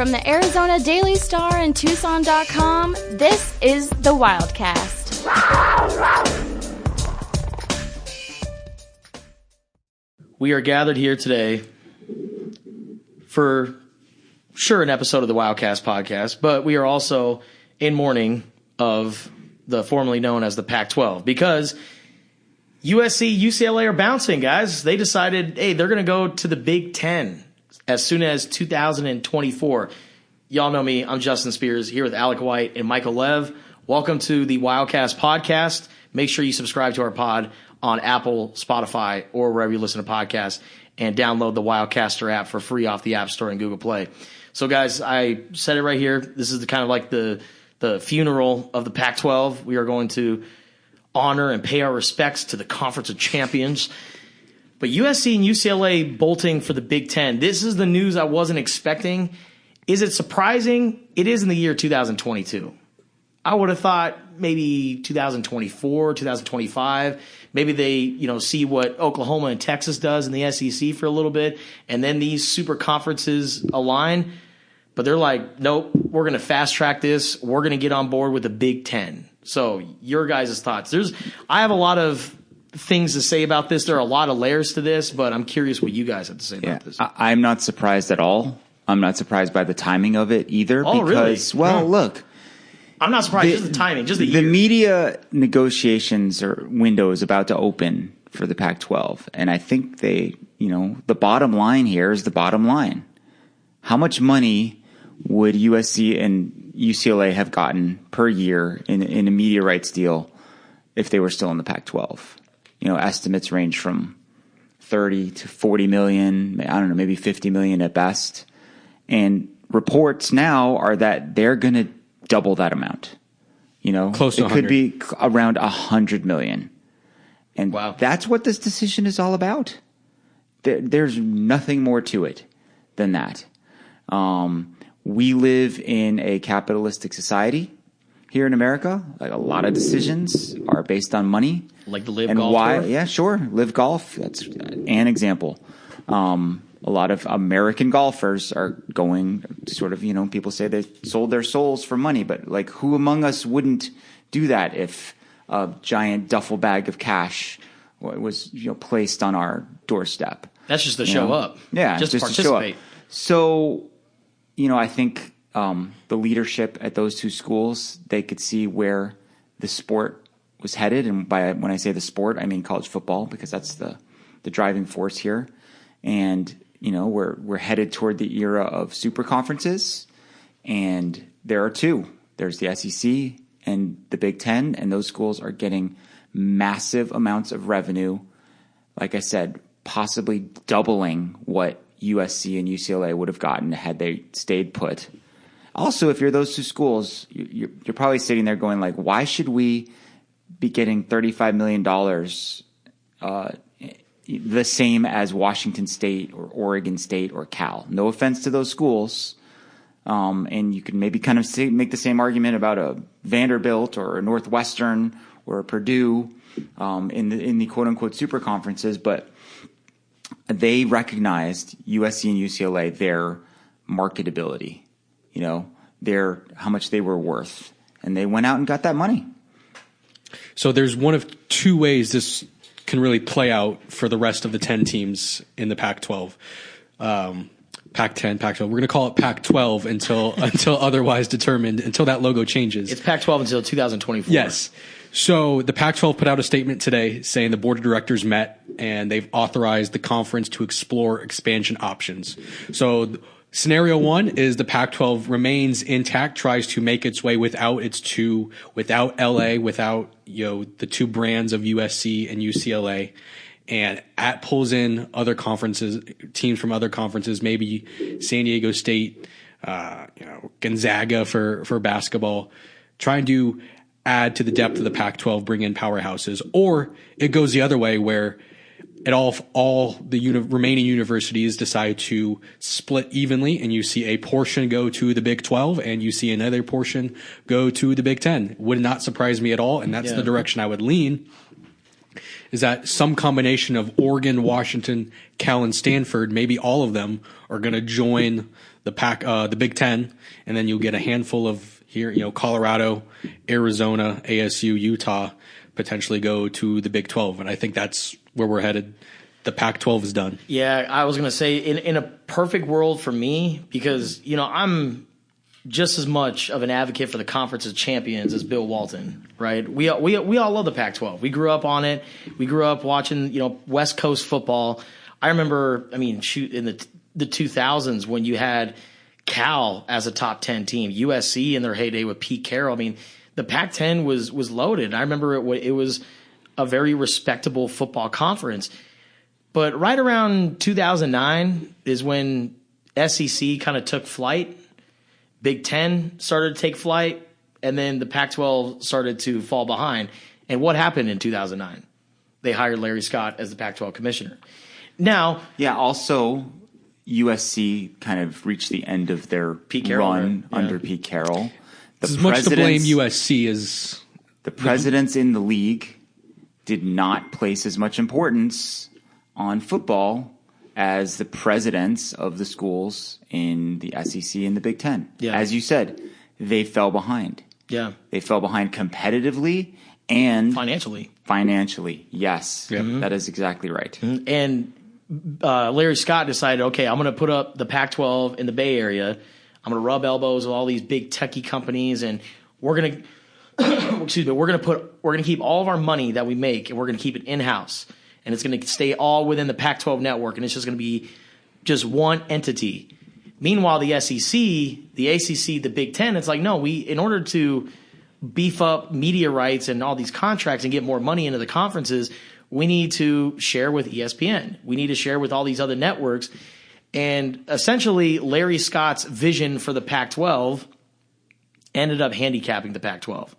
From the Arizona Daily Star and Tucson.com, this is the Wildcast. We are gathered here today for sure an episode of the Wildcast podcast, but we are also in mourning of the formerly known as the Pac-12 because USC, UCLA are bouncing, guys. They decided, hey, they're going to go to the Big Ten as soon as 2024. Y'all know me. I'm Justin Spears here with Alec White and Michael Lev. Welcome to the Wildcast podcast. Make sure you subscribe to our pod on Apple, Spotify, or wherever you listen to podcasts, and download the Wildcaster app for free off the App Store and Google Play. So, guys, I said it right here. This is kind of like the funeral of the Pac-12. We are going to honor and pay our respects to the Conference of Champions. But USC and UCLA bolting for the Big Ten. This is the news I wasn't expecting. Is it surprising? It is in the year 2022. I would have thought maybe 2024, 2025. Maybe they, see what Oklahoma and Texas does in the SEC for a little bit, and then these super conferences align. But they're like, nope, we're going to fast track this. We're going to get on board with the Big Ten. So your guys' thoughts. I have a lot of things to say about this. There are a lot of layers to this, but I'm curious what you guys have to say about this. I'm not surprised at all. I'm not surprised by the timing of it either. Oh, because, really? Well, look. I'm not surprised. Just the timing, just the year. The media negotiations or window is about to open for the Pac-12. And I think the bottom line here is the bottom line. How much money would USC and UCLA have gotten per year in a media rights deal if they were still in the Pac-12? Estimates range from 30 to 40 million, I don't know, maybe 50 million at best. And reports now are that they're going to double that amount. Close to 100. It could be around 100 million. And wow. That's what this decision is all about. There's nothing more to it than that. We live in a capitalistic society here in America. Like a lot of decisions are based on money. Like the Live and Golf why? Tour? Yeah, sure. Live Golf. That's an example. A lot of American golfers are going sort of, people say they sold their souls for money, but like who among us wouldn't do that if a giant duffel bag of cash was, placed on our doorstep? That's just to show up. Yeah. Just to participate. show up. So, I think the leadership at those two schools, they could see where the sport was headed. And when I say the sport, I mean college football, because that's the driving force here. And, we're headed toward the era of super conferences. And there are two. There's the SEC and the Big Ten. And those schools are getting massive amounts of revenue. Like I said, possibly doubling what USC and UCLA would have gotten had they stayed put. Also, if you're those two schools, you're probably sitting there going like, why should we be getting $35 million the same as Washington State or Oregon State or Cal? No offense to those schools. And you can maybe kind of make the same argument about a Vanderbilt or a Northwestern or a Purdue in the quote-unquote super conferences, but they recognized USC and UCLA, their marketability, how much they were worth. And they went out and got that money. So there's one of two ways this can really play out for the rest of the 10 teams in the Pac-12. Pac-10, Pac-12. We're going to call it Pac-12 until otherwise determined, until that logo changes. It's Pac-12 until 2024. Yes. So the Pac-12 put out a statement today saying the board of directors met and they've authorized the conference to explore expansion options. So scenario one is the Pac-12 remains intact, tries to make its way without LA, without the two brands of USC and UCLA, and pulls in other conferences, teams from other conferences, maybe San Diego State, Gonzaga for basketball, trying to add to the depth of the Pac-12, bring in powerhouses. Or it goes the other way where all the remaining universities decide to split evenly, and you see a portion go to the Big 12 and you see another portion go to the Big 10. Would not surprise me at all, and that's the direction I would lean. is that some combination of Oregon, Washington, Cal, and Stanford, maybe all of them, are going to join the Big Ten, and then you'll get a handful of here, Colorado, Arizona, ASU, Utah, potentially go to the Big 12, and I think that's where we're headed. The Pac-12 is done. Yeah, I was going to say in a perfect world for me, because I'm just as much of an advocate for the conference of champions as Bill Walton, right? We all love the Pac-12. We grew up on it. We grew up watching, West Coast football. I remember, in the 2000s when you had Cal as a top 10 team, USC in their heyday with Pete Carroll. The Pac-10 was loaded. I remember it was a very respectable football conference. But right around 2009 is when SEC kind of took flight. Big Ten started to take flight, and then the Pac-12 started to fall behind. And what happened in 2009? They hired Larry Scott as the Pac-12 commissioner. Now, also USC kind of reached the end of their run under Pete Carroll. As much to blame USC as the presidents in the league did not place as much importance on football as the presidents of the schools in the SEC and the Big Ten. Yeah. As you said, they fell behind. Yeah. They fell behind competitively and financially. Yes. Mm-hmm. That is exactly right. Mm-hmm. And Larry Scott decided, okay, I'm going to put up the Pac-12 in the Bay Area. I'm going to rub elbows with all these big techie companies, and we're going to we're going to keep all of our money that we make, and we're going to keep it in-house. And it's going to stay all within the Pac-12 network, and it's just going to be just one entity. Meanwhile, the SEC, the ACC, the Big Ten, it's like, no, in order to beef up media rights and all these contracts and get more money into the conferences, we need to share with ESPN. We need to share with all these other networks. And essentially, Larry Scott's vision for the Pac-12 ended up handicapping the Pac-12.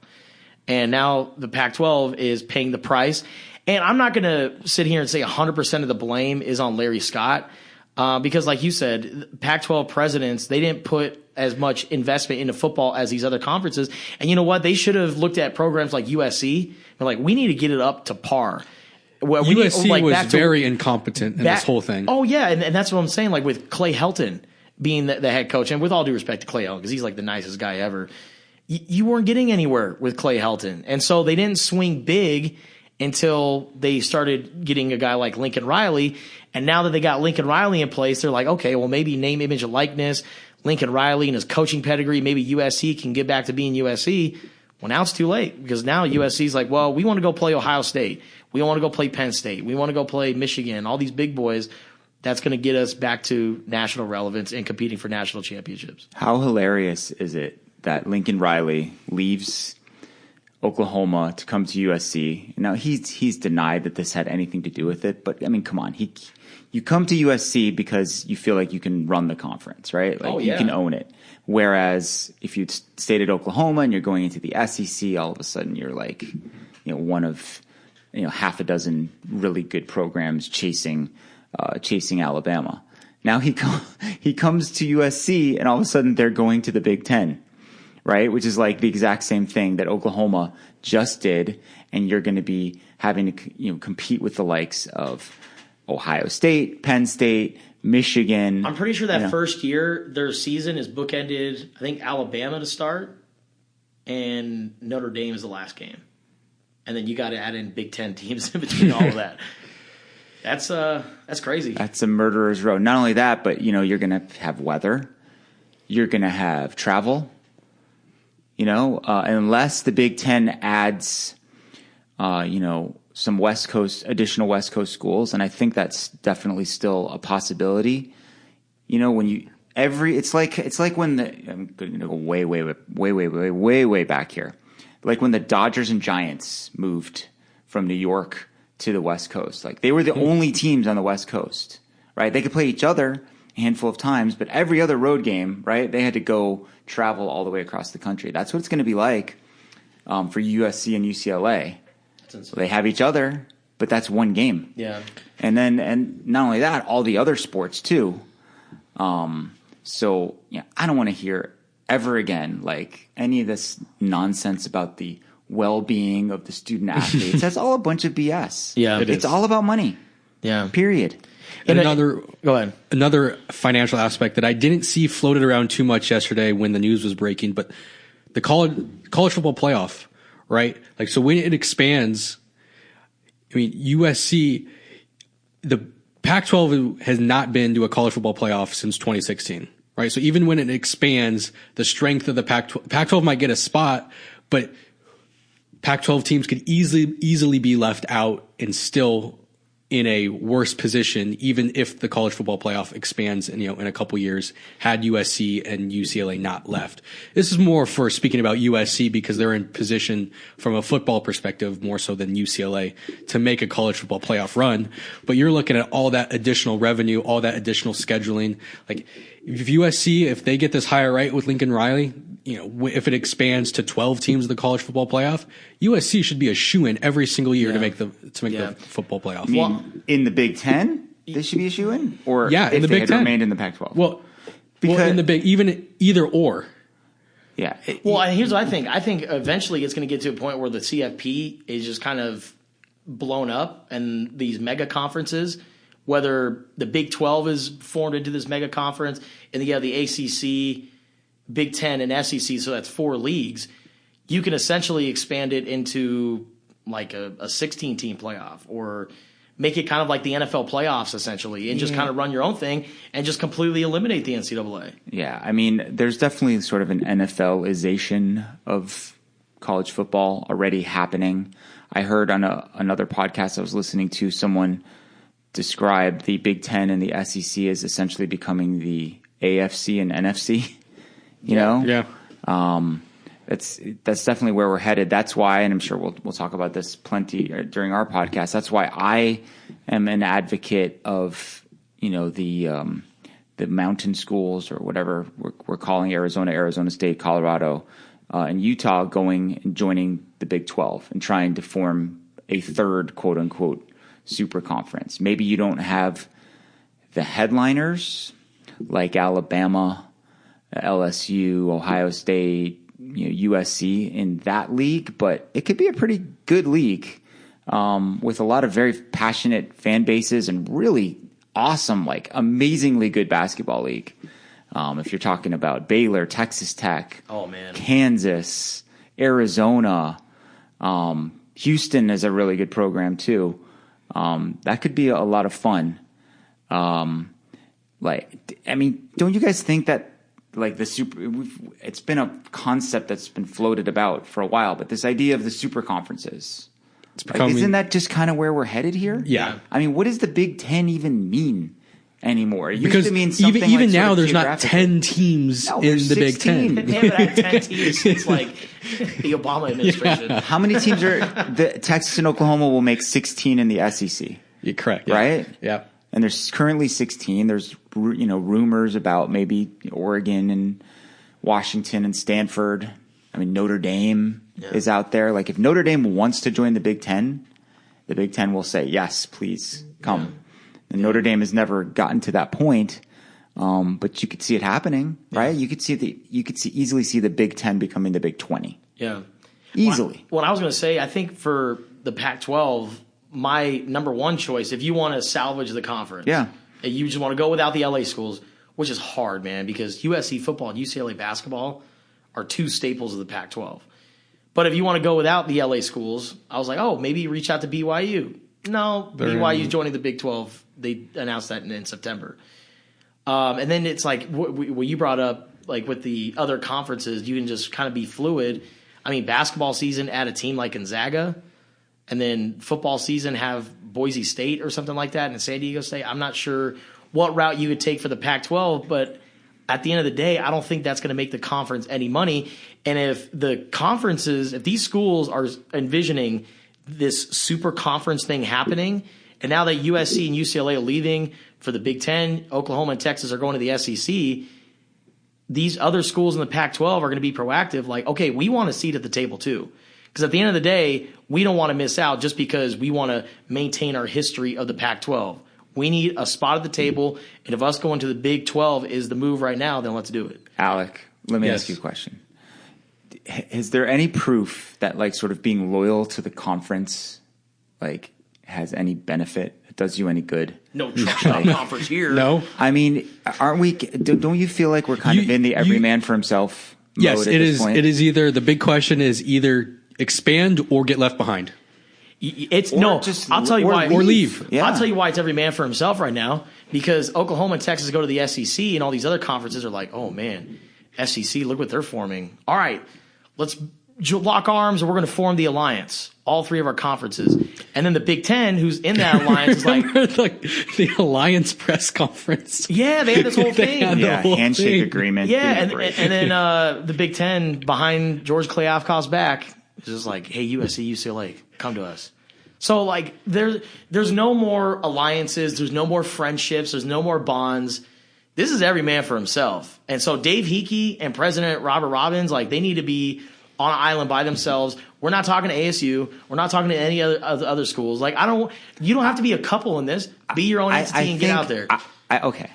And now the Pac-12 is paying the price. And I'm not going to sit here and say 100% of the blame is on Larry Scott because, like you said, Pac-12 presidents, they didn't put as much investment into football as these other conferences. And you know what? They should have looked at programs like USC and like, we need to get it up to par. USC was very incompetent in this whole thing. Oh, yeah, and that's what I'm saying, like with Clay Helton being the head coach, and with all due respect to Clay Helton, because he's like the nicest guy ever, you weren't getting anywhere with Clay Helton. And so they didn't swing big until they started getting a guy like Lincoln Riley. And now that they got Lincoln Riley in place, they're like, okay, well, maybe name, image, and likeness, Lincoln Riley and his coaching pedigree, maybe USC can get back to being USC. Well, now it's too late because now USC's like, well, we want to go play Ohio State. We want to go play Penn State. We want to go play Michigan, all these big boys. That's going to get us back to national relevance and competing for national championships. How hilarious is it that Lincoln Riley leaves Oklahoma to come to USC? Now, he's denied that this had anything to do with it, but, I mean, come on. You come to USC because you feel like you can run the conference, right? Like, you can own it. Whereas if you'd stayed at Oklahoma and you're going into the SEC, all of a sudden you're like, one of, half a dozen really good programs chasing Alabama. Now he comes to USC and all of a sudden they're going to the Big Ten, right? Which is like the exact same thing that Oklahoma just did. And you're going to be having to, compete with the likes of Ohio State, Penn State, Michigan. I'm pretty sure that first year their season is bookended, I think Alabama to start and Notre Dame is the last game. And then you got to add in Big Ten teams in between all of that. That's crazy. That's a murderer's row. Not only that, but you're going to have weather. You're going to have travel. Unless the Big Ten adds, some additional West Coast schools, and I think that's definitely still a possibility. It's like when I'm going to go way back here. Like when the Dodgers and Giants moved from New York to the West Coast. Like they were the only teams on the West Coast, right? They could play each other a handful of times, but every other road game, right, they had to go travel all the way across the country. That's what it's going to be like for USC and UCLA. So they have each other, but that's one game. Yeah. And not only that, all the other sports too. I don't want to hear ever again like any of this nonsense about the well-being of the student athletes. That's all a bunch of BS. Yeah, it's all about money. Yeah. Period. And go ahead. Another financial aspect that I didn't see floated around too much yesterday when the news was breaking, but the college football playoff, right? Like, so when it expands, I mean, USC, the Pac-12 has not been to a college football playoff since 2016, right? So even when it expands, the strength of the Pac-12 might get a spot, but Pac-12 teams could easily be left out and still in a worse position, even if the college football playoff expands in a couple years, had USC and UCLA not left. This is more for speaking about USC because they're in position from a football perspective more so than UCLA to make a college football playoff run. But you're looking at all that additional revenue, all that additional scheduling. Like if USC, if they get this hire right with Lincoln Riley, if it expands to 12 teams of the college football playoff, USC should be a shoo-in every single year to make the football playoff. I mean, in the Big Ten, they should be a shoo-in, or in the Big Ten remained in the Pac-12. Well, in the Big, even either or. Yeah. Here's what I think. I think eventually it's going to get to a point where the CFP is just kind of blown up, and these mega conferences, whether the Big 12 is formed into this mega conference, and then you have the ACC, Big 10 and SEC, so that's 4 leagues. You can essentially expand it into like a 16-team playoff, or make it kind of like the NFL playoffs essentially, and just kind of run your own thing and just completely eliminate the NCAA. Yeah, I mean, there's definitely sort of an NFLization of college football already happening. I heard on another podcast I was listening to, someone describe the Big 10 and the SEC as essentially becoming the AFC and NFC. You know? Yeah. That's definitely where we're headed. That's why, and I'm sure we'll talk about this plenty during our podcast. That's why I am an advocate of, the mountain schools, or whatever we're calling Arizona State, Colorado, and Utah going and joining the Big 12 and trying to form a third quote unquote super conference. Maybe you don't have the headliners like Alabama, LSU, Ohio State, USC in that league, but it could be a pretty good league with a lot of very passionate fan bases and really awesome, like amazingly good basketball league. If you're talking about Baylor, Texas Tech, Kansas, Arizona, Houston is a really good program too. That could be a lot of fun. Don't you guys think that it's been a concept that's been floated about for a while, but this idea of the super conferences, isn't that just kind of where we're headed here? Yeah. I mean, what does the Big Ten even mean anymore? It used to mean something even now there's not 10 teams in the Big Ten. They haven't had 10 teams since the Obama administration. How many teams the Texas and Oklahoma will make 16 in the SEC? You're correct. Yeah. Right? Yeah. And there's currently 16. There's rumors about maybe Oregon and Washington and Stanford. I mean, Notre Dame is out there. Like, if Notre Dame wants to join the Big Ten will say, yes, please come. Yeah. And Notre Dame has never gotten to that point, but you could see it happening, right? You could easily see the Big Ten becoming the Big 20. Yeah, easily. What I was going to say, I think for the Pac-12, my number one choice, if you want to salvage the conference, you just want to go without the LA schools, which is hard, man, because USC football and UCLA basketball are 2 staples of the Pac-12. But if you want to go without the LA schools, I was like, maybe reach out to BYU. No, BYU's joining the Big 12. They announced that in September. And then it's like what you brought up, like with the other conferences, you can just kind of be fluid. I mean, basketball season, add a team like Gonzaga, and then football season have Boise State or something like that, and San Diego State. I'm not sure what route you would take for the Pac-12, but at the end of the day, I don't think that's going to make the conference any money. And if these schools are envisioning this super conference thing happening, and now that USC and UCLA are leaving for the Big Ten, Oklahoma and Texas are going to the SEC, these other schools in the Pac-12 are going to be proactive, like, okay, we want a seat at the table too. Because at the end of the day, we don't want to miss out just because we want to maintain our history of the Pac-12. We need a spot at the table, and if us going to the Big 12 is the move right now, then let's do it. Alec, let me ask you a question. is there any proof that like sort of being loyal to the conference like has any benefit? It does you any good? No trust in the conference here. No. I mean, aren't we? Don't you feel like we're kind of in the every man for himself mode Yes, at this point? It is either the big question is either expand or get left behind. I'll tell you why. Or leave. Yeah. I'll tell you why it's every man for himself right now. Because Oklahoma and Texas go to the SEC, and all these other conferences are like, oh man, SEC, look what they're forming. All right, let's lock arms, and we're going to form the alliance. All three of our conferences, and then the Big Ten, who's in that alliance, is like the alliance press conference. Yeah, they had this whole thing. Handshake agreement. Yeah, and then the Big Ten behind George Kliavkoff's back is just like, hey, USC, UCLA, come to us. So like there's no more alliances, there's no more friendships, there's no more bonds. This is every man for himself. And so Dave Hickey and President Robert Robbins, like they need to be on an island by themselves. We're not talking to ASU. We're not talking to any other schools. Like you don't have to be a couple in this. Be your own entity and get out there. Okay.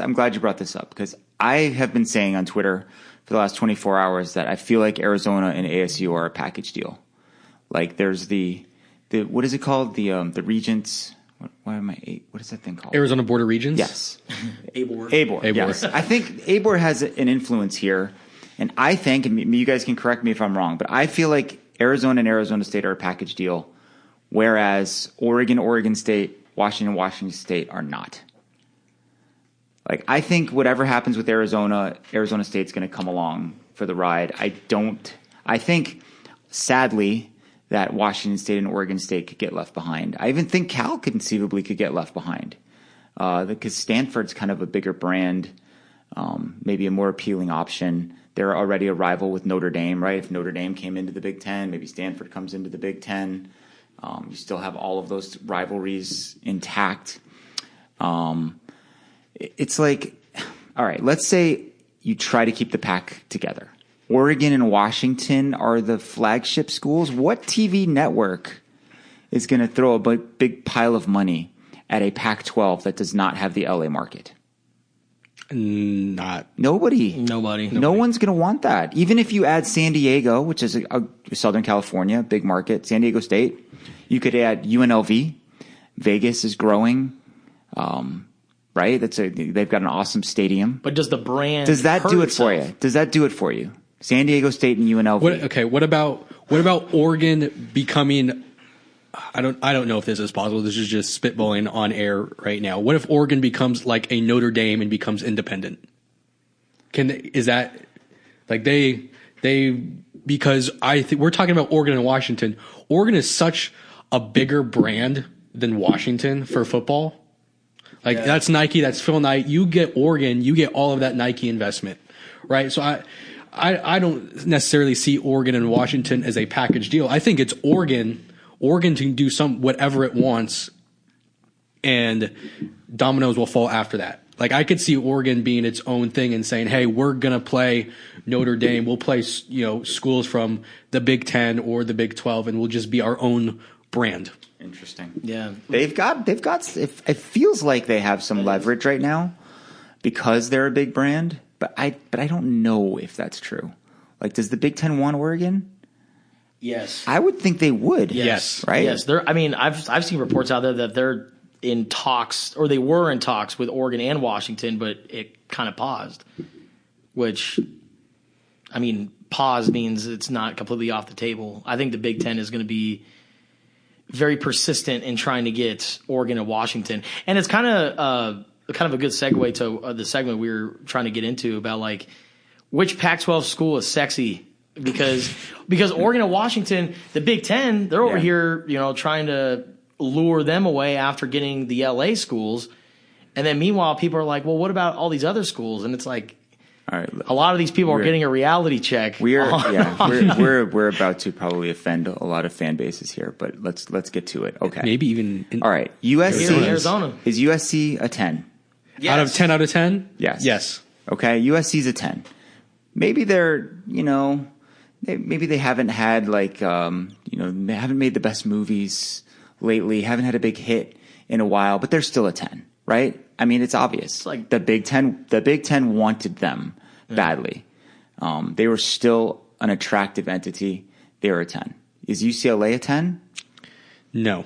I'm glad you brought this up because I have been saying on Twitter for the last 24 hours that I feel like Arizona and ASU are a package deal. Like there's the what is it called? The Regents. What is that thing called? Arizona Board of Regents? Yes. ABOR. Yes. I think ABOR has an influence here. And I think, and you guys can correct me if I'm wrong, but I feel like Arizona and Arizona State are a package deal, whereas Oregon State, Washington State are not. Like, I think whatever happens with Arizona State's going to come along for the ride. I think, sadly, that Washington State and Oregon State could get left behind. I even think Cal conceivably could get left behind because Stanford's kind of a bigger brand, maybe a more appealing option. They're already a rival with Notre Dame, right? If Notre Dame came into the Big Ten, maybe Stanford comes into the Big Ten. You still have all of those rivalries intact. It's like, all right, let's say you try to keep the pack together. Oregon and Washington are the flagship schools. What TV network is going to throw a big pile of money at a Pac-12 that does not have the LA market? Nobody. No one's going to want that. Even if you add San Diego, which is a Southern California, big market, San Diego State, you could add UNLV. Vegas is growing. Right? They've got an awesome stadium. But does the brand do it itself? for you? Does that do it for you? San Diego State and UNLV. What about Oregon becoming? I don't know if this is possible. This is just spitballing on air right now. What if Oregon becomes like a Notre Dame and becomes independent? Is that like they because I think we're talking about Oregon and Washington. Oregon is such a bigger brand than Washington for football. Like that's Nike, that's Phil Knight. You get Oregon, you get all of that Nike investment, right? So I don't necessarily see Oregon and Washington as a package deal. I think it's Oregon. Oregon can do whatever it wants, and dominoes will fall after that. Like I could see Oregon being its own thing and saying, "Hey, we're gonna play Notre Dame. We'll play schools from the Big Ten or the Big 12, and we'll just be our own brand." Interesting. Yeah, they've got. It feels like they have some leverage right now because they're a big brand, but I don't know if that's true. Like, does the Big Ten want Oregon? Yes, I would think they would. Yes, right. Yes, I've seen reports out there that they're in talks, or they were in talks with Oregon and Washington, but it kind of paused. Which, I mean, pause means it's not completely off the table. I think the Big Ten is going to be very persistent in trying to get Oregon and Washington, and it's kind of a good segue to the segment we were trying to get into about like which Pac-12 school is sexy because Oregon and Washington, the Big Ten, they're over here, trying to lure them away after getting the LA schools, and then meanwhile people are like, well, what about all these other schools? And it's like, all right, a lot of these people are getting a reality check. We're about to probably offend a lot of fan bases here, but let's get to it. Okay, maybe even all right. USC Arizona is USC a 10? Yes. Out of 10 out of 10? Yes. Okay, USC's a 10. Maybe they're maybe they haven't had they haven't made the best movies lately, haven't had a big hit in a while, but they're still a 10, right? I mean, it's obvious. It's like the Big Ten wanted them badly. They were still an attractive entity, they are a 10. Is UCLA a 10? No.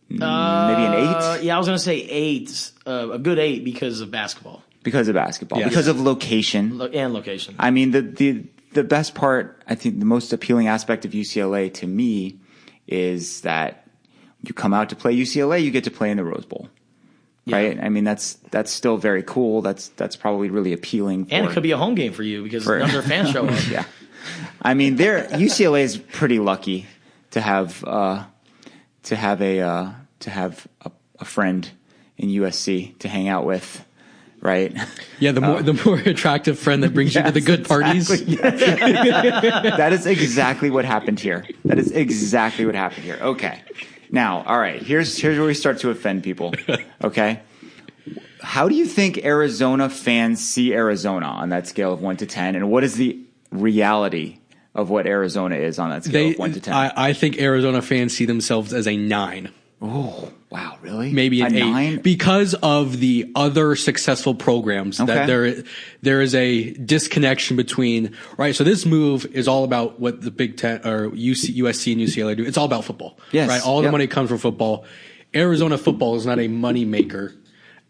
Maybe an 8? Yeah, I was going to say 8, a good 8 because of basketball. Because of basketball. Yes. Because of location. And location. I mean, the best part, I think the most appealing aspect of UCLA to me is that you come out to play UCLA, you get to play in the Rose Bowl. Right? I mean, that's still very cool. That's probably really appealing. And it could be a home game for you because none of their fans show up. Yeah. I mean, UCLA is pretty lucky to have a friend in USC to hang out with. Right. Yeah, the more attractive friend that brings you to the good parties. That is exactly what happened here. Okay. Now, all right. Here's where we start to offend people. Okay. How do you think Arizona fans see Arizona on that scale of 1 to 10, and what is the reality of what Arizona is on that scale of 1 to 10? I think Arizona fans see themselves as a 9. Oh, wow, really? Maybe an 8 9? because of the other successful programs. Okay. That there is a disconnection between, right? So this move is all about what the Big Ten or USC and UCLA do. It's all about football, yes, right? All the money comes from football. Arizona football is not a money maker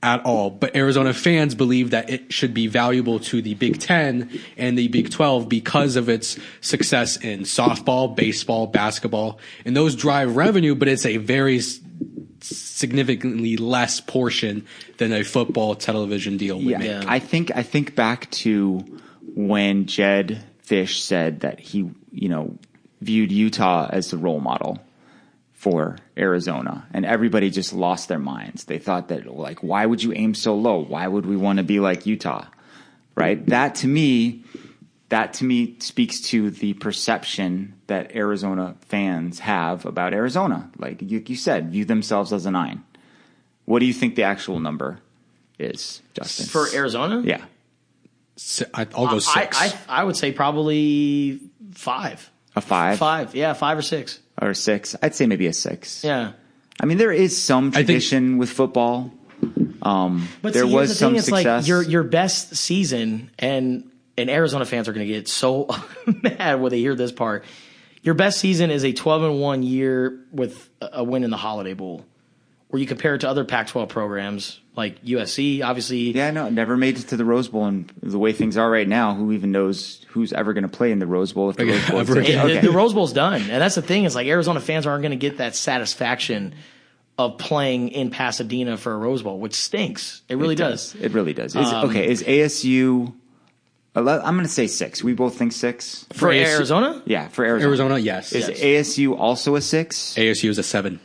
at all, but Arizona fans believe that it should be valuable to the Big Ten and the Big 12 because of its success in softball, baseball, basketball, and those drive revenue, but it's a very significantly less portion than a football television deal would make. Yeah. I think back to when Jed Fish said that he, viewed Utah as the role model for Arizona, and everybody just lost their minds. They thought that, like, why would you aim so low? Why would we want to be like Utah? Right? That to me speaks to the perception that Arizona fans have about Arizona. Like you said, view themselves as a 9. What do you think the actual number is, Justin? For Arizona? Yeah. I'll go 6. I would say probably 5. A 5? 5, yeah, 5 or 6. Or 6? I'd say maybe a 6. Yeah. I mean, there is some tradition with football. But there was the some thing, it's success. like your best season, and Arizona fans are going to get so mad when they hear this part. Your best season is a 12-1 year with a win in the Holiday Bowl, where you compare it to other Pac-12 programs like USC, obviously. Yeah, no, never made it to the Rose Bowl, and the way things are right now, who even knows who's ever going to play in the Rose Bowl if the Rose Bowl is The Rose Bowl's done, and that's the thing. Is like Arizona fans aren't going to get that satisfaction of playing in Pasadena for a Rose Bowl, which stinks. It really does. It really does. Is ASU? I'm going to say 6. We both think 6 For Arizona. Yeah, for Arizona. Arizona, yes. Is ASU also a 6? ASU is a 7.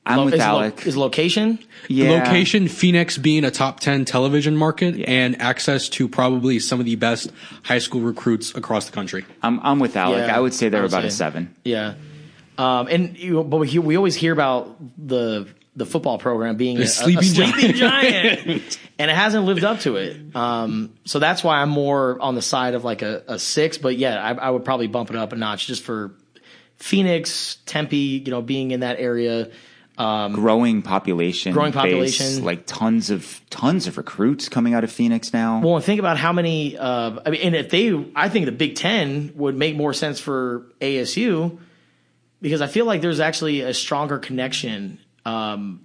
I'm with Alec. Is location? Yeah. The location, Phoenix being a top 10 television market and access to probably some of the best high school recruits across the country. I'm with Alec. Yeah, I would say they're about say. a 7. Yeah. But we always hear about the football program being a sleeping giant, and it hasn't lived up to it. So that's why I'm more on the side of like a 6. But yeah, I would probably bump it up a notch just for Phoenix, Tempe, being in that area. Growing population, base, like tons of recruits coming out of Phoenix now. Well, and think about how many. I think the Big Ten would make more sense for ASU because I feel like there's actually a stronger connection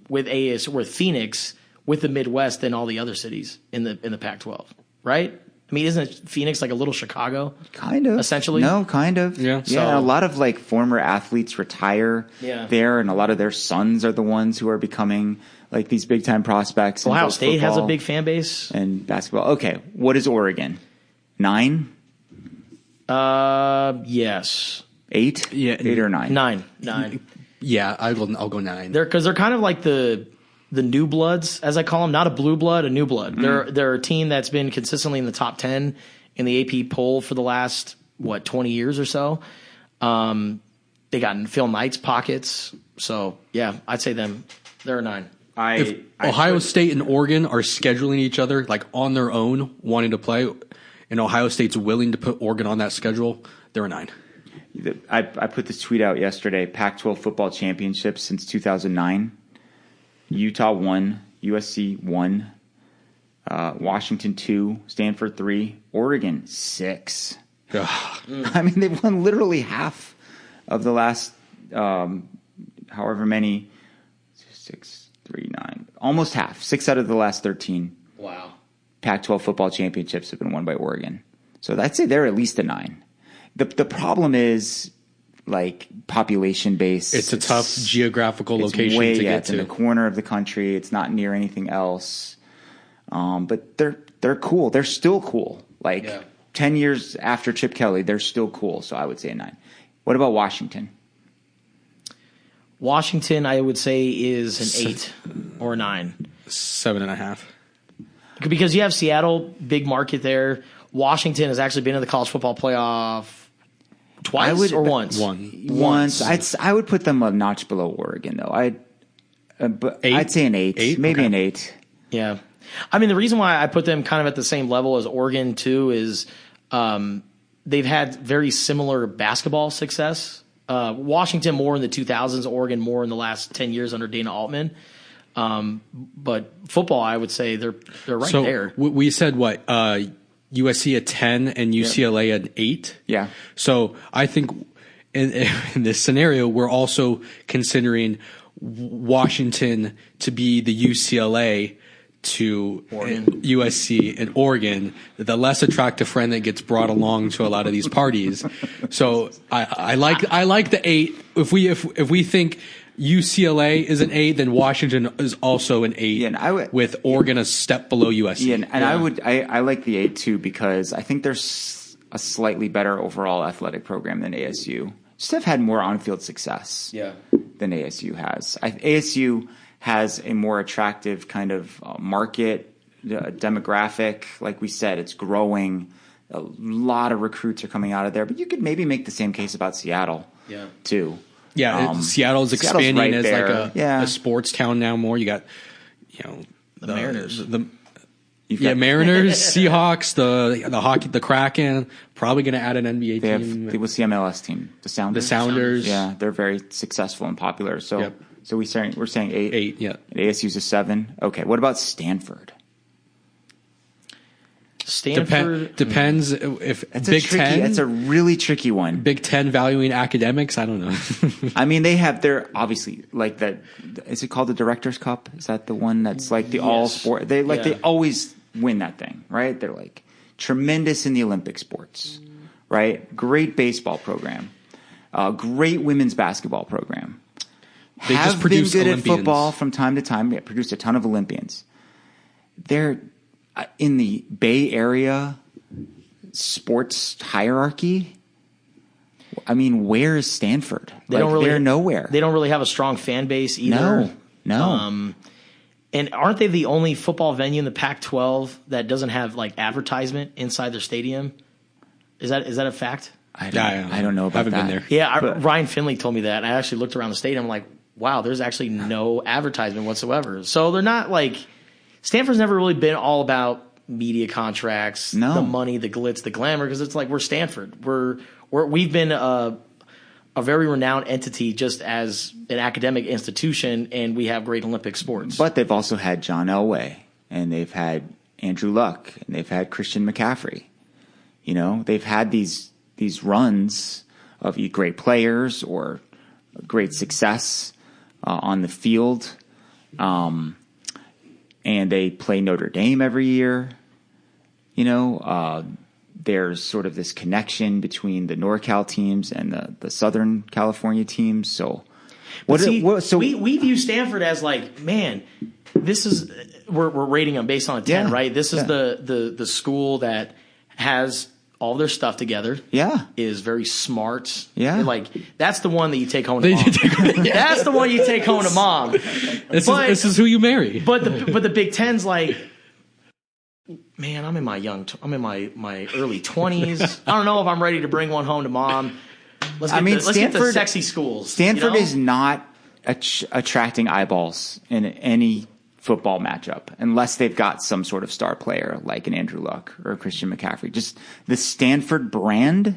with Phoenix with the Midwest than all the other cities in the Pac-12, right? I mean, isn't Phoenix like a little Chicago? Kind of. Essentially? No, kind of. Yeah. Yeah, a lot of like former athletes retire there, and a lot of their sons are the ones who are becoming like these big time prospects. Ohio State has a big fan base. And basketball. Okay, what is Oregon? 9? Yes. 8? Yeah. 8 or 9? 9. Yeah, I'll go 9. They're kind of like the new bloods, as I call them, not a blue blood, a new blood. They're a team that's been consistently in the top 10 in the AP poll for the last 20 years or so. They got Phil Knight's pockets, so yeah, I'd say them. They're a 9. If Ohio State and Oregon are scheduling each other like on their own, wanting to play, and Ohio State's willing to put Oregon on that schedule, they're a 9. I put this tweet out yesterday. Pac-12 football championships since 2009. Utah 1, USC 1, Washington 2, Stanford 3, Oregon 6. I mean, they've won literally half of the last, however many, 6, 3, 9, almost half. 6 out of the last 13. Wow. Pac-12 football championships have been won by Oregon. So I'd say they're at least a 9. The problem is, like, population base. It's a tough geographical location to get it's in the corner of the country. It's not near anything else. But they're cool. They're still cool. Like 10 years after Chip Kelly, they're still cool. So I would say a 9. What about Washington? Washington, I would say, is an 8 or a 9. 7.5. Because you have Seattle, big market there. Washington has actually been in the college football playoff twice or once? Once. I would put them a notch below Oregon, though. I'd say an 8. Maybe an 8. Yeah. I mean, the reason why I put them kind of at the same level as Oregon, too, is they've had very similar basketball success. Washington more in the 2000s, Oregon more in the last 10 years under Dana Altman. But football, I would say they're right there. We said what? USC at 10 and UCLA at 8. Yeah. So I think in this scenario, we're also considering Washington to be the UCLA to USC and Oregon, the less attractive friend that gets brought along to a lot of these parties. So I like the 8. If we think UCLA is an 8, then Washington is also an 8. Yeah, and with Oregon a step below USC. Yeah, and I like the 8 too, because I think there's a slightly better overall athletic program than ASU. Just have had more on-field success than ASU has. ASU has a more attractive kind of market demographic. Like we said, it's growing. A lot of recruits are coming out of there, but you could maybe make the same case about Seattle too. Yeah, Seattle's expanding right as there. like a sports town now more. You got, the Mariners. Mariners, Seahawks, the hockey, the Kraken. Probably going to add an NBA team. What's the MLS team? The Sounders. The Sounders. Yeah, they're very successful and popular. So, so we're saying 8. 8, yeah. And ASU's a 7. Okay, what about Stanford? Depends if that's Big Ten. That's a really tricky one. Big Ten valuing academics. I don't know. I mean, they're obviously like that. Is it called the Directors Cup? Is that the one that's like the all sport? They always win that thing, right? They're like tremendous in the Olympic sports, right? Great baseball program, great women's basketball program. They have just produce been good Olympians. at football from time to time. They produced a ton of Olympians. They're in the Bay Area sports hierarchy. I mean, where is Stanford? They're nowhere. They don't really have a strong fan base either. No. And aren't they the only football venue in the Pac-12 that doesn't have like advertisement inside their stadium? Is that a fact? I don't know about that. Haven't been there. Yeah, Ryan Finley told me that. I actually looked around the stadium. I'm like, wow, there's actually no advertisement whatsoever. So they're not like Stanford's never really been all about media contracts, the money, the glitz, the glamour, because it's like we're Stanford. We've been a very renowned entity just as an academic institution, and we have great Olympic sports. But they've also had John Elway, and they've had Andrew Luck, and they've had Christian McCaffrey. They've had these runs of great players or great success on the field. And they play Notre Dame every year. There's sort of this connection between the NorCal teams and the Southern California teams. So, we view Stanford as like, man, this is we're rating them based on a 10, right? This is the school that has all their stuff together. Yeah. Is very smart. Yeah. Like, that's the one that you take home to mom. That's the one you take home to mom. This is who you marry. But the Big Ten's like, man, I'm in my early 20s. I don't know if I'm ready to bring one home to mom. Let's get the sexy schools. Stanford is not attracting eyeballs in any football matchup unless they've got some sort of star player like an Andrew Luck or a Christian McCaffrey. Just the Stanford brand,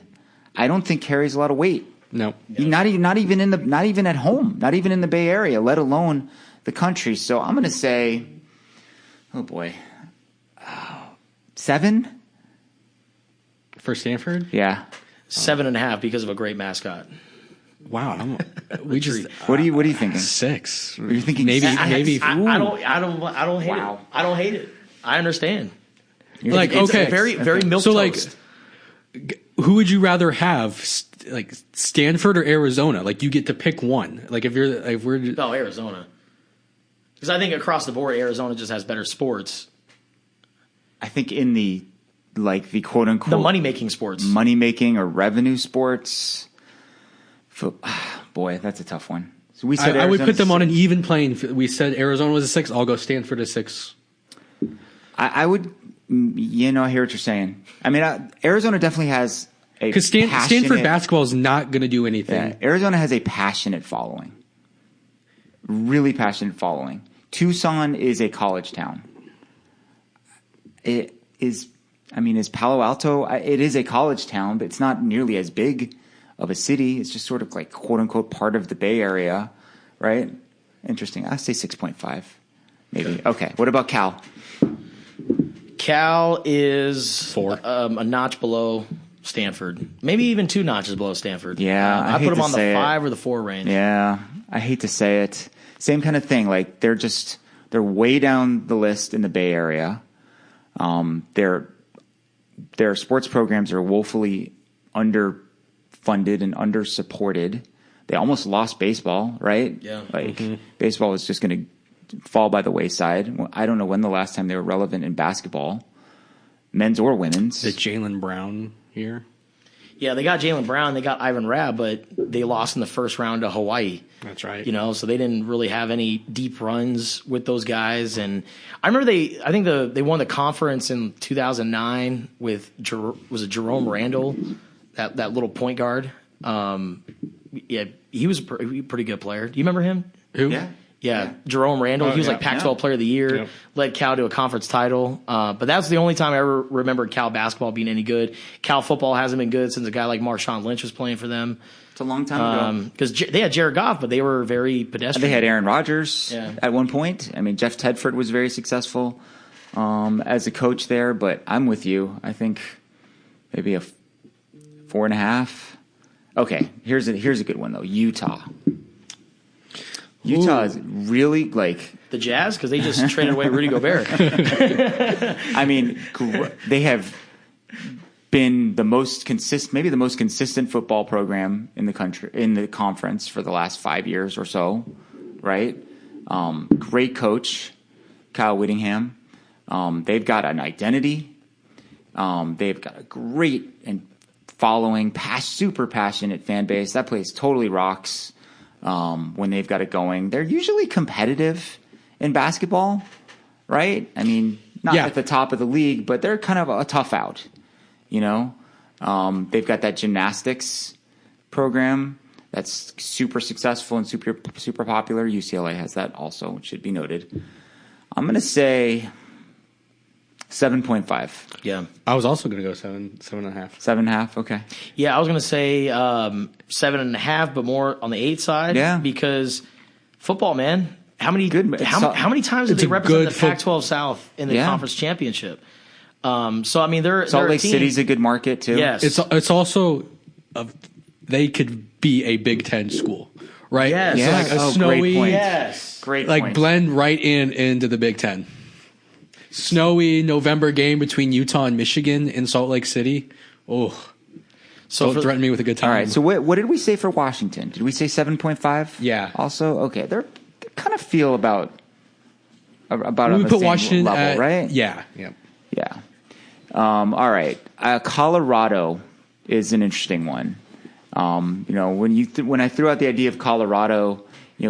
I don't think carries a lot of weight. No, not even at home, not even in the Bay Area, let alone the country. So I'm going to say, oh boy, 7. For Stanford? Yeah. 7.5 because of a great mascot. Wow. We just What are you thinking? 6. You're thinking maybe. six? Maybe. I don't hate Wow. it. I don't hate it. I understand. You're Like, thinking okay. six. Very milquetoast. So, like, who would you rather have, like Stanford or Arizona? Like, you get to pick one. Like, if we're No, Arizona. Because I think across the board, Arizona just has better sports. I think in the quote unquote The money-making sports. money making or revenue sports. Boy, that's a tough one. So we said I would put them on an 6. even plane. We said Arizona was a 6. I'll go Stanford a 6. I would. I hear what you're saying. I mean, Arizona definitely has a Because Stanford basketball is not going to do anything. Yeah, Arizona has a passionate following, really passionate following. Tucson is a college town. It is. I mean, is Palo Alto? It is a college town, but it's not nearly as big of a city. It's just sort of like quote unquote part of the Bay Area, right? Interesting. I say 6.5, maybe. Okay. What about Cal? Cal is 4. A notch below Stanford. Maybe even 2 notches below Stanford. Yeah, I I hate put them to on the say it. 5 or the 4 range. Yeah, I hate to say it. Same kind of thing. Like they're way down the list in the Bay Area. Their sports programs are woefully underfunded and undersupported. They almost lost baseball, right? Yeah. Like baseball was just going to fall by the wayside. I don't know when the last time they were relevant in basketball, men's or women's. The Jaylen Brown here. Yeah, they got Jaylen Brown, they got Ivan Rabb, but they lost in the first round to Hawaii. That's right. So they didn't really have any deep runs with those guys. And I remember they won the conference in 2009 with was it Jerome Randall, that little point guard. Yeah, he was a pretty good player. Do you remember him? Who? Yeah, Jerome Randall. He was like Pac-12 Player of the Year, Yep. led Cal to a conference title. But that's the only time I ever remembered Cal basketball being any good. Cal football hasn't been good since a guy like Marshawn Lynch was playing for them. It's a long time ago. Because they had Jared Goff, but they were very pedestrian. They had Aaron Rodgers Yeah. at one point. I mean, Jeff Tedford was very successful as a coach there, but I'm with you. I think maybe a 4.5. Okay, here's a good one though. Utah is really like the Jazz because they just traded away Rudy Gobert. I mean, they have been the most consistent, maybe the most consistent football program in the country, in the conference for the last 5 years or so, right? Great coach, Kyle Whittingham. They've got an identity. They've got a great and following, super passionate fan base. That place totally rocks when they've got it going. They're usually competitive in basketball, right? I mean, not at the top of the league, but they're kind of a tough out. They've got that gymnastics program that's super successful and super popular. UCLA has that also, which should be noted. I'm going to say 7.5. Yeah. I was also going to go 7.5. 7.5. Okay. Yeah, I was going to say 7.5, but more on the 8 side. Yeah. Because football, man. How many times did it's they a represent good the Pac-12 South in the conference championship? So I mean, they're Salt a Lake team. City's a good market too. Yes. It's also they could be a Big Ten school, right? Yes. Yeah. So like a Great snowy, point. Yes. Great like point. blend right into the Big Ten. Snowy November game between Utah and Michigan in Salt Lake City. Oh, don't threaten me with a good time. All right. So what did we say for Washington? Did we say 7.5? Yeah. Also, okay. They kind of feel about we on the put same Washington level, at, right? Yeah. Yeah. All right. Colorado is an interesting one. When I threw out the idea of Colorado,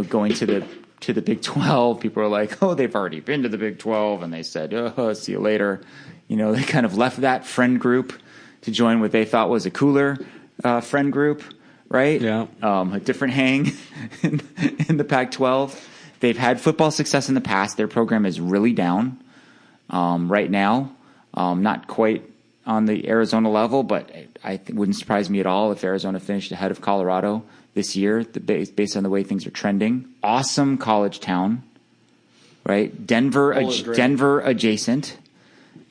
going to the Big 12, people are like, oh, they've already been to the Big 12, and they said, oh, see you later. They kind of left that friend group to join what they thought was a cooler friend group, right? Yeah. A different hang in the Pac-12. They've had football success in the past. Their program is really down right now. Not quite on the Arizona level, but wouldn't surprise me at all if Arizona finished ahead of Colorado this year, based on the way things are trending. Awesome college town, right? Denver adjacent.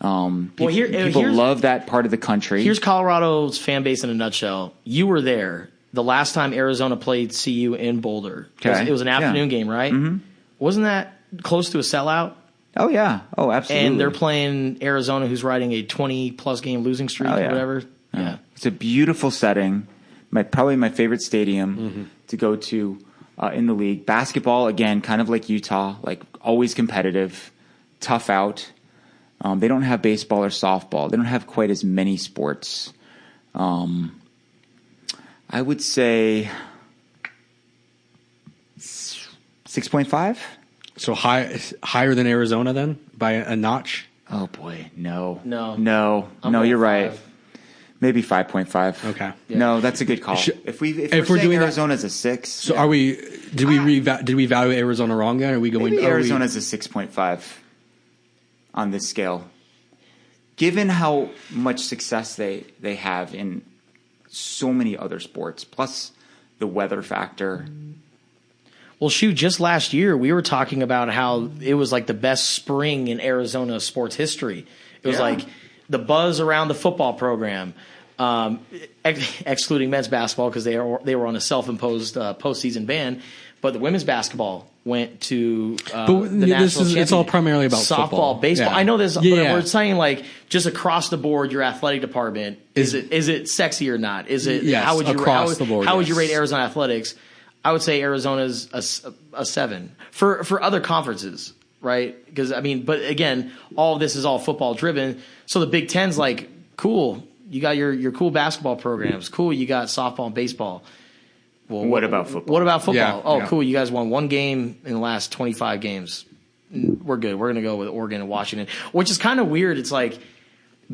People love that part of the country. Here's Colorado's fan base in a nutshell. You were there the last time Arizona played CU in Boulder. Okay. It was an afternoon game, right? Mm-hmm. Wasn't that close to a sellout? Oh, yeah. Oh, absolutely. And they're playing Arizona, who's riding a 20-plus game losing streak or whatever. Yeah. It's a beautiful setting. Probably my favorite stadium to go to in the league. Basketball, again, kind of like Utah, like always competitive, tough out. They don't have baseball or softball. They don't have quite as many sports. I would say 6.5. So higher than Arizona then by a notch? Oh boy, no. I'm You're 5. right. Maybe 5.5. Okay. Yeah. No, that's a good call. If we're doing Arizona's a 6. So are we? Did we evaluate Arizona wrong then? Are we going? Maybe Arizona's a 6.5 on this scale. Given how much success they have in so many other sports, plus the weather factor. Well, shoot, just last year we were talking about how it was like the best spring in Arizona sports history. It was like the buzz around the football program, excluding men's basketball because they were on a self-imposed postseason ban. But the women's basketball went to the national championship. It's all primarily about softball, football. baseball. Yeah. I know this, Yeah. but we're saying like just across the board, your athletic department is it sexy or not? Is it yes, how would you across the board? How would you rate Arizona athletics? I would say Arizona's a 7 for other conferences, right? Because but again, all of this is all football driven. So the Big Ten's like, cool, you got your cool basketball programs, cool, you got softball and baseball. Well, what about football? What about football? Yeah, oh, yeah. Cool, you guys won one game in the last 25 games. We're good. We're gonna go with Oregon and Washington, which is kind of weird. It's like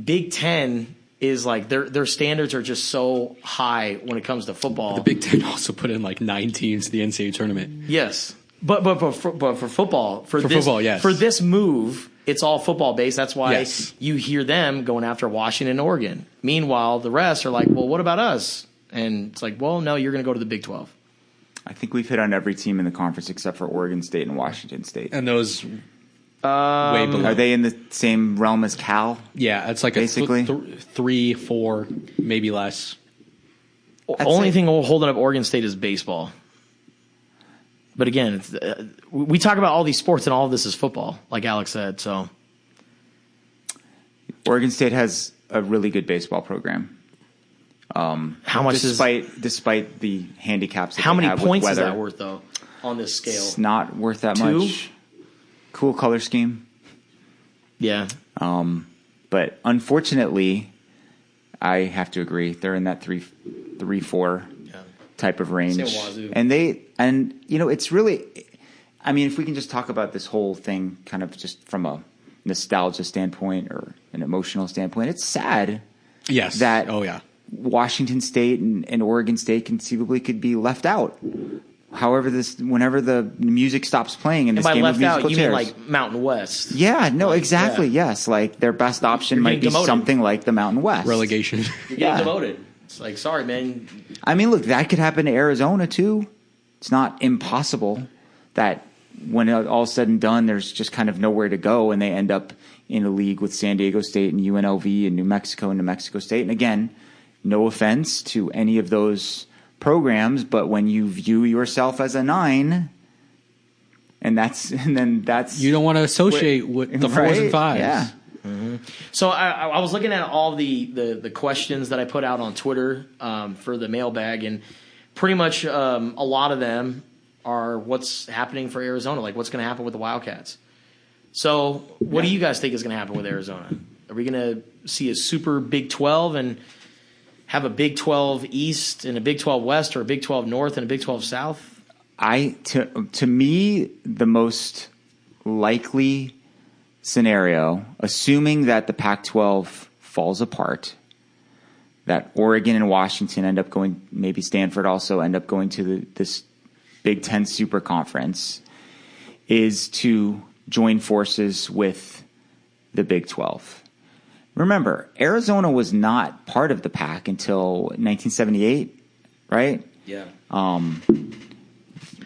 Big Ten is like their standards are just so high when it comes to football. The Big Ten also put in like 9 teams to the NCAA tournament. Yes, but for football, for football, yes. For this move, it's all football based. That's why Yes. you hear them going after Washington and Oregon. Meanwhile, the rest are like, well, what about us? And it's like, well, no, you're going to go to the Big 12. I think we've hit on every team in the conference except for Oregon State and Washington State. And those way below. Are they in the same realm as Cal? Yeah, it's like basically? a 3, 4, maybe less. Only thing holding up Oregon State is baseball. But again, we talk about all these sports and all of this is football, like Alex said. So Oregon State has a really good baseball program. How much despite the handicaps that how they many have points with is weather, that worth though on this scale? It's not worth that 2? much. Cool color scheme. Yeah. But unfortunately, I have to agree. They're in that 3-4 type of range. Wazoo. And it's really, if we can just talk about this whole thing kind of just from a nostalgia standpoint or an emotional standpoint, it's sad. Yes. Washington State and Oregon State conceivably could be left out. However, whenever the music stops playing in this game of musical you chairs. mean like Mountain West? Yeah, no, exactly. Yeah. Yes, like their best option might be something like the Mountain West. Relegation. You're getting demoted. It's like, sorry, man. Look, that could happen to Arizona too. It's not impossible that when all's said and done, there's just kind of nowhere to go, and they end up in a league with San Diego State and UNLV and New Mexico State. And again, no offense to any of those programs, but when you view yourself as a 9, and that's you don't want to associate with the 4s and 5s. Yeah. Mm-hmm. So I was looking at all the questions that I put out on Twitter for the mailbag, and pretty much a lot of them are what's happening for Arizona, like what's going to happen with the Wildcats. So what do you guys think is going to happen with Arizona? Are we going to see a super Big 12 and have a Big 12 East and a Big 12 West, or a Big 12 North and a Big 12 South? To me, the most likely scenario, assuming that the Pac-12 falls apart, that Oregon and Washington end up going, maybe Stanford also end up going to this Big 10 Super Conference, is to join forces with the Big 12. Remember, Arizona was not part of the Pac until 1978, right? Yeah.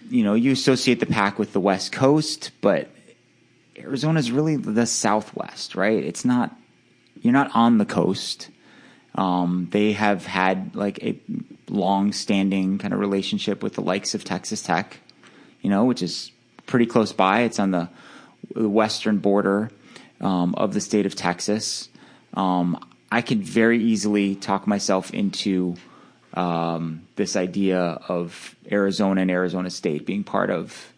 You associate the Pac with the West Coast, but Arizona's really the Southwest, right? It's not on the coast. They have had like a long-standing kind of relationship with the likes of Texas Tech, which is pretty close by. It's on the western border of the state of Texas. I could very easily talk myself into this idea of Arizona and Arizona State being part of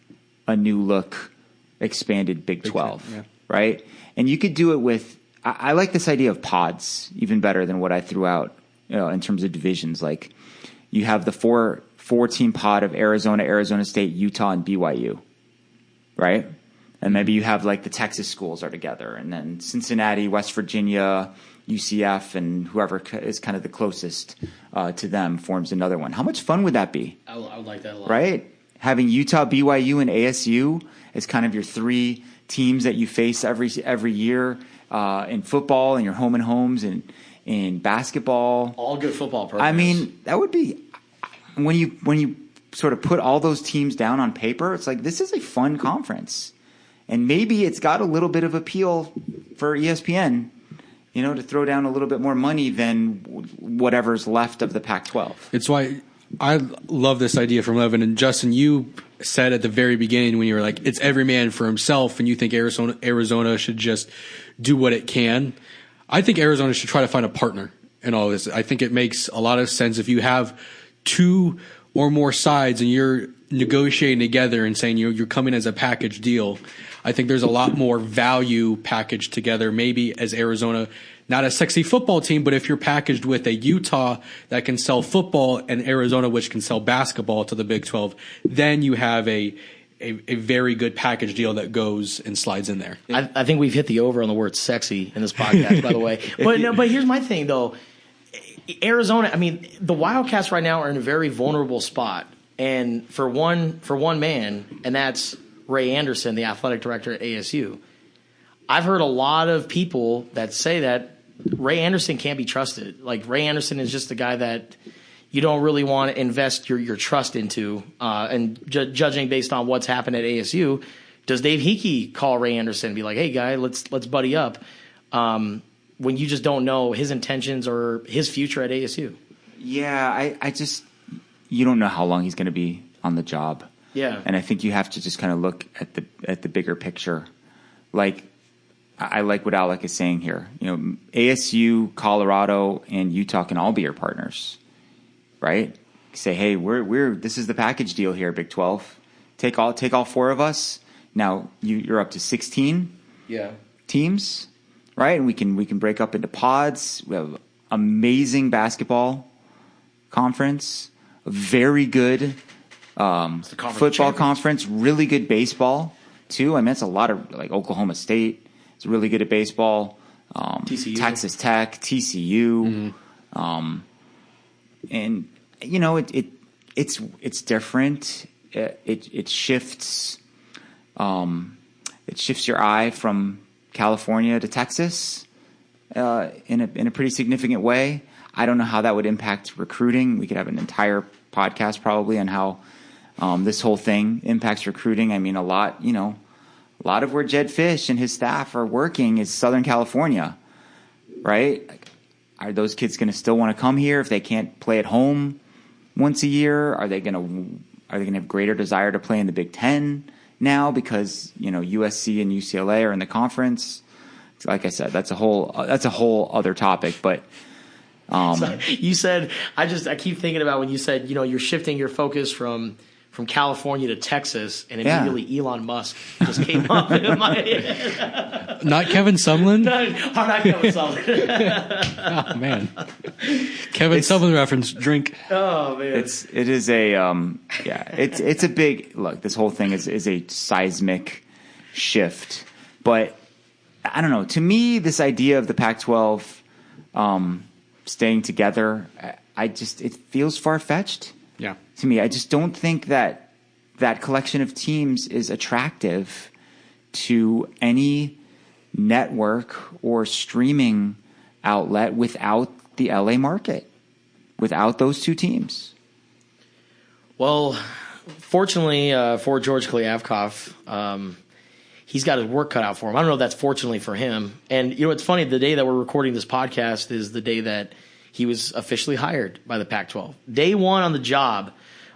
a new look, expanded Big 12, right? And you could do it with. I like this idea of pods even better than what I threw out, in terms of divisions. Like you have the four-team pod of Arizona, Arizona State, Utah, and BYU, right? And maybe you have like the Texas schools are together, and then Cincinnati, West Virginia, UCF, and whoever is kind of the closest to them forms another one. How much fun would that be? I would like that a lot. Right? Having Utah, BYU, and ASU as kind of your three teams that you face every year. In football, in your home and homes, and in basketball, all good football programs. I mean, that would be when you sort of put all those teams down on paper. It's like this is a fun conference, and maybe it's got a little bit of appeal for ESPN, to throw down a little bit more money than whatever's left of the Pac-12. It's why I love this idea from Lev. And Justin, you said at the very beginning when you were like, it's every man for himself, and you think Arizona should just do what it can. I think Arizona should try to find a partner in all this. I think it makes a lot of sense if you have two or more sides and you're negotiating together and saying you're coming as a package deal. I think there's a lot more value packaged together, maybe as Arizona, not a sexy football team, but if you're packaged with a Utah that can sell football and Arizona which can sell basketball to the Big 12, then you have a very good package deal that goes and slides in there. I think we've hit the over on the word sexy in this podcast, by the way. But here's my thing, though. Arizona, I mean, the Wildcats right now are in a very vulnerable spot. And for one man, and that's Ray Anderson, the athletic director at ASU. I've heard a lot of people that say that Ray Anderson can't be trusted. Like, Ray Anderson is just the guy that you don't really want to invest your trust into. And judging based on what's happened at ASU, does Dave Hickey call Ray Anderson and be like, hey, guy, let's buddy up, when you just don't know his intentions or his future at ASU? Yeah, I just – you don't know how long he's going to be on the job. Yeah. And I think you have to just kind of look at the bigger picture. Like, I like what Alec is saying here. ASU, Colorado, and Utah can all be your partners. Right? Say, hey, this is the package deal here, Big 12. Take all four of us. Now you're up to 16 teams, right? And we can break up into pods. We have amazing basketball conference, a very good football conference, really good baseball too. I mean, it's a lot of like Oklahoma State. It's really good at baseball. TCU. Texas Tech, TCU. Mm-hmm. And it's different. It shifts. It shifts your eye from California to Texas in a pretty significant way. I don't know how that would impact recruiting. We could have an entire podcast probably on how this whole thing impacts recruiting. I mean, a lot of where Jed Fish and his staff are working is Southern California, right? Like, are those kids going to still want to come here if they can't play at home once a year? Are they going to have greater desire to play in the Big Ten now because USC and UCLA are in the conference? Like I said, that's a whole other topic. But so you said I keep thinking about when you said you're shifting your focus from California to Texas, and immediately Elon Musk just came up in my head. Not Kevin Sumlin? Not Kevin Sumlin. Oh, man. Kevin Sumlin reference, drink. Oh, man. It's a big – look, this whole thing is a seismic shift. But I don't know. To me, this idea of the Pac-12 staying together, it feels far-fetched. Yeah. To me, I just don't think that collection of teams is attractive to any network or streaming outlet without the LA market, without those two teams. Well, fortunately for George Kliavkoff, he's got his work cut out for him. I don't know if that's fortunately for him. And, you know, it's funny, the day that we're recording this podcast is the day that he was officially hired by the Pac-12. Day one on the job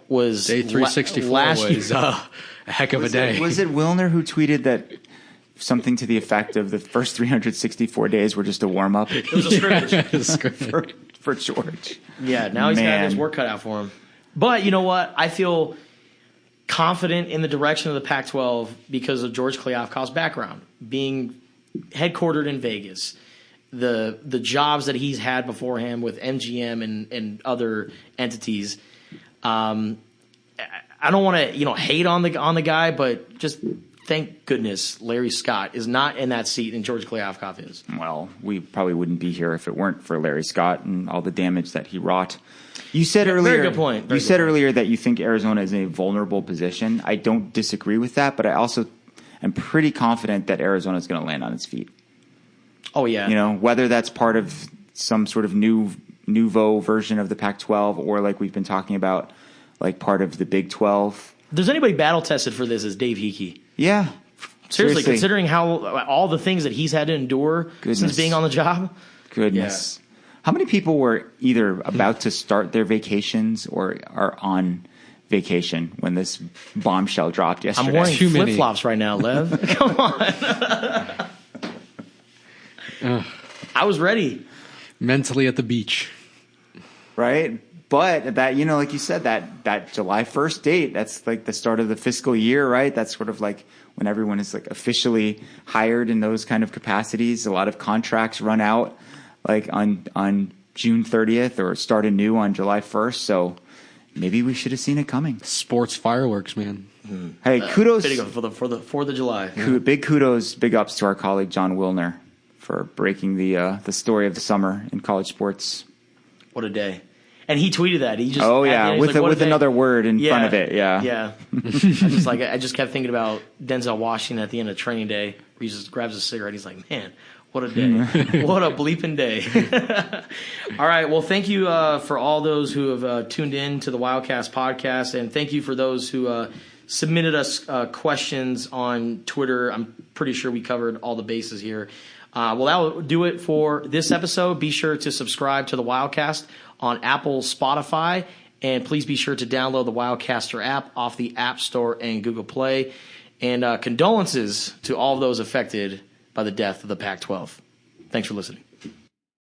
was Day 364 was a heck of a day. Was it Wilner who tweeted that something to the effect of the first 364 days were just a warm-up? It was a scrimmage. for George. Yeah, now he's got his work cut out for him. But you know what? I feel confident in the direction of the Pac-12 because of George Kliavkoff's background, being headquartered in Vegas, the jobs that he's had beforehand with MGM and other entities. I don't want to hate on the guy, but just thank goodness Larry Scott is not in that seat and George Kliavkoff is. Well, we probably wouldn't be here if it weren't for Larry Scott and all the damage that he wrought. You said earlier, very good point. You said earlier that you think Arizona is in a vulnerable position. I don't disagree with that, but I also am pretty confident that Arizona is going to land on its feet. Oh yeah, whether that's part of some sort of nouveau version of the Pac-12 or like we've been talking about, like part of the Big 12. If there's anybody battle tested for this is Dave Hickey. Yeah. Seriously, considering how all the things that he's had to endure since being on the job. Goodness. Yeah. How many people were either about to start their vacations or are on vacation when this bombshell dropped yesterday? I'm wearing flip-flops right now, Lev. Come on. I was ready. Mentally at the beach. Right? But that, like you said, that July 1st date, that's like the start of the fiscal year, right? That's sort of like when everyone is like officially hired in those kind of capacities. A lot of contracts run out like on June 30th or start anew on July 1st. So maybe we should have seen it coming. Sports fireworks, man. Hey, kudos for the 4th of July. Big kudos, big ups to our colleague John Wilner for breaking the story of the summer in college sports. What a day. And he tweeted that. He just with another word in front of it. Yeah. I just kept thinking about Denzel Washington at the end of Training Day. Where he just grabs a cigarette. He's like, man, what a day. What a bleeping day. All right. Well, thank you for all those who have tuned in to the Wildcast podcast. And thank you for those who submitted us questions on Twitter. I'm pretty sure we covered all the bases here. Well, that will do it for this episode. Be sure to subscribe to the Wildcast on Apple, Spotify, and please be sure to download the Wildcaster app off the App Store and Google Play. And condolences to all of those affected by the death of the Pac-12. Thanks for listening.